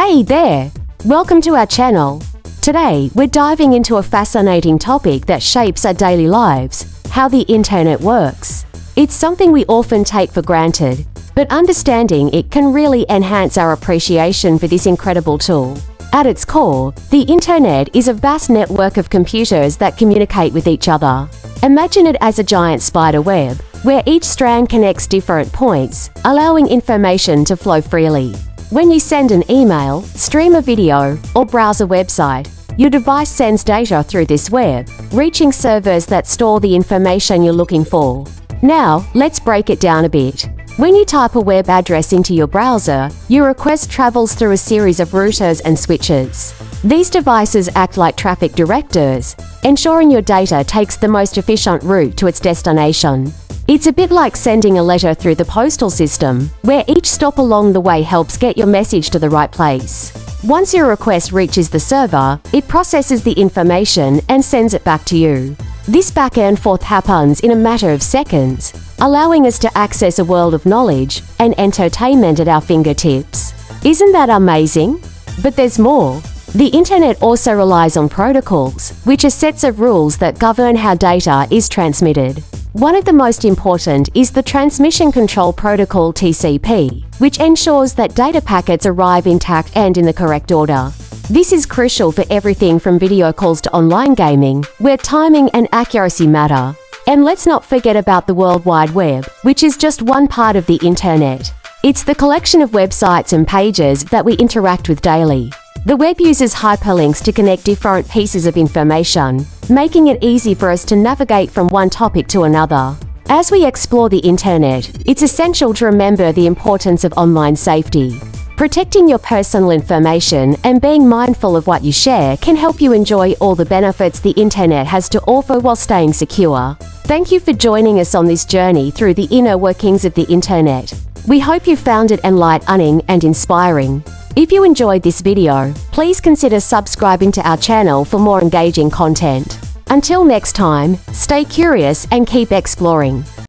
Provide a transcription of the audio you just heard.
Hey there! Welcome to our channel. Today, we're diving into a fascinating topic that shapes our daily lives: how the internet works. It's something we often take for granted, but understanding it can really enhance our appreciation for this incredible tool. At its core, the internet is a vast network of computers that communicate with each other. Imagine it as a giant spider web, where each strand connects different points, allowing information to flow freely. When you send an email, stream a video, or browse a website, your device sends data through this web, reaching servers that store the information you're looking for. Now, let's break it down a bit. When you type a web address into your browser, your request travels through a series of routers and switches. These devices act like traffic directors, ensuring your data takes the most efficient route to its destination. It's a bit like sending a letter through the postal system, where each stop along the way helps get your message to the right place. Once your request reaches the server, it processes the information and sends it back to you. This back and forth happens in a matter of seconds, allowing us to access a world of knowledge and entertainment at our fingertips. Isn't that amazing? But there's more. The internet also relies on protocols, which are sets of rules that govern how data is transmitted. One of the most important is the Transmission Control Protocol (TCP), which ensures that data packets arrive intact and in the correct order. This is crucial for everything from video calls to online gaming, where timing and accuracy matter. And let's not forget about the World Wide Web, which is just one part of the internet. It's the collection of websites and pages that we interact with daily. The web uses hyperlinks to connect different pieces of information, making it easy for us to navigate from one topic to another. As we explore the internet, it's essential to remember the importance of online safety. Protecting your personal information and being mindful of what you share can help you enjoy all the benefits the internet has to offer while staying secure. Thank you for joining us on this journey through the inner workings of the internet. We hope you found it enlightening and inspiring. If you enjoyed this video, please consider subscribing to our channel for more engaging content. Until next time, stay curious and keep exploring.